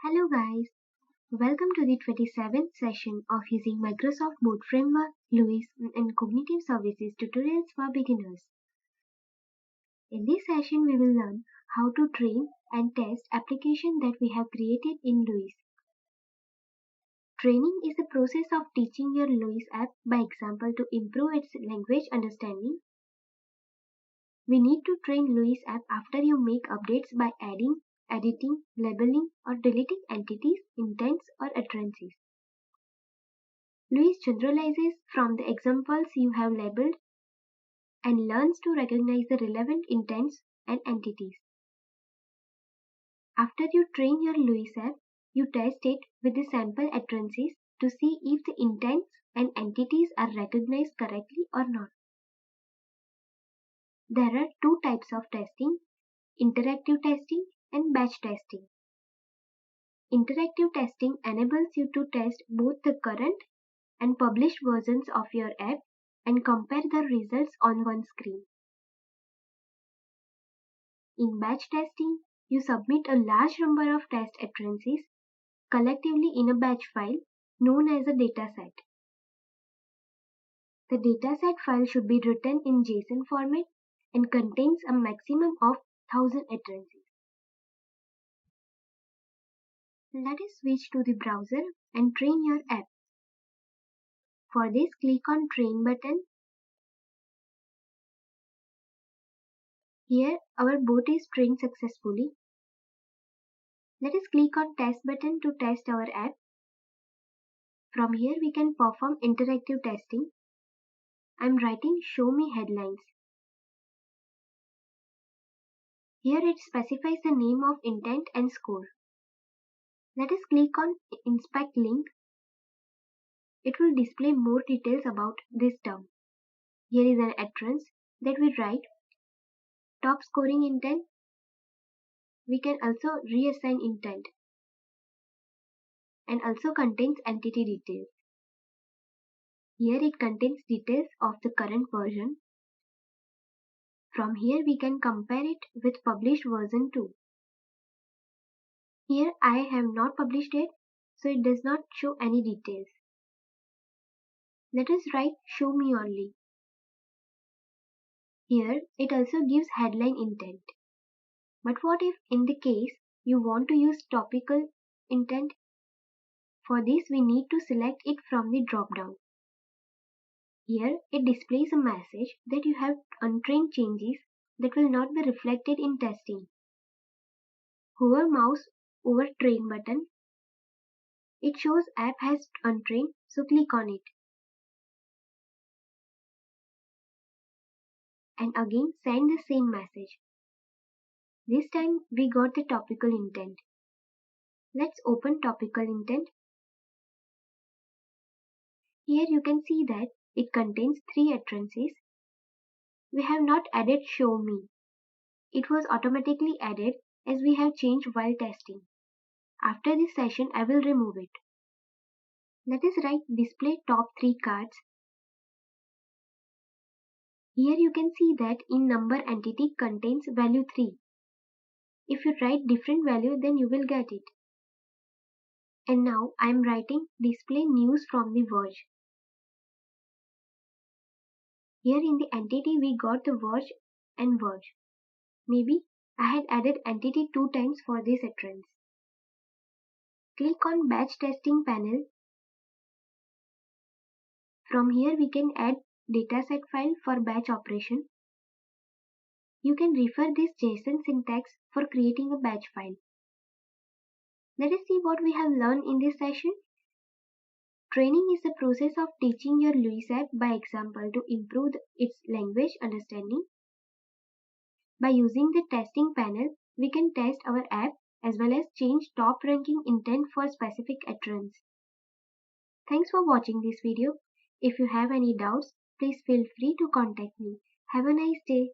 Hello guys, welcome to the 27th session of using Microsoft Boot Framework, LUIS and Cognitive Services tutorials for beginners. In this session we will learn how to train and test applications that we have created in LUIS. Training is the process of teaching your LUIS app by example to improve its language understanding. We need to train LUIS app after you make updates by adding, editing, labeling or deleting entities, intents or utterances. LUIS generalizes from the examples you have labeled and learns to recognize the relevant intents and entities. After you train your LUIS app, you test it with the sample utterances to see if the intents and entities are recognized correctly or not. There are two types of testing, interactive testing and batch testing. Interactive testing enables you to test both the current and published versions of your app and compare the results on one screen. In batch testing, you submit a large number of test utterances collectively in a batch file known as a dataset. The dataset file should be written in JSON format and contains a maximum of 1000 utterances. Let us switch to the browser and train your app. For this, click on Train button. Here, our bot is trained successfully. Let us click on Test button to test our app. From here, we can perform interactive testing. I am writing Show me headlines. Here it specifies the name of intent and score. Let us click on Inspect link. It will display more details about this term. Here is an utterance that we write top scoring intent. We can also reassign intent and also contains entity details. Here it contains details of the current version. From here we can compare it with published version 2. Here I have not published it, so it does not show any details. Let us write show me only. Here it also gives headline intent. But what if in the case you want to use topical intent? For this we need to select it from the drop down. Here it displays a message that you have untrained changes that will not be reflected in testing. Hover mouse over train button. It shows app has untrained, so click on it. And again send the same message. This time we got the topical intent. Let's open topical intent. Here you can see that it contains 3 utterances. We have not added show me. It was automatically added as we have changed while testing. After this session I will remove it. Let us write display top 3 cards. Here you can see that in number entity contains value 3. If you write different value then you will get it. And now I am writing display news from the Verge. Here in the entity we got the Verge and Verge. Maybe I had added entity 2 times for this utterance. Click on batch testing panel. From here we can add dataset file for batch operation. You can refer this JSON syntax for creating a batch file. Let us see what we have learned in this session. Training is the process of teaching your LUIS app by example to improve its language understanding. By using the testing panel, we can test our app as well as change top ranking intent for specific utterance. Thanks for watching this video. If you have any doubts, please feel free to contact me. Have a nice day.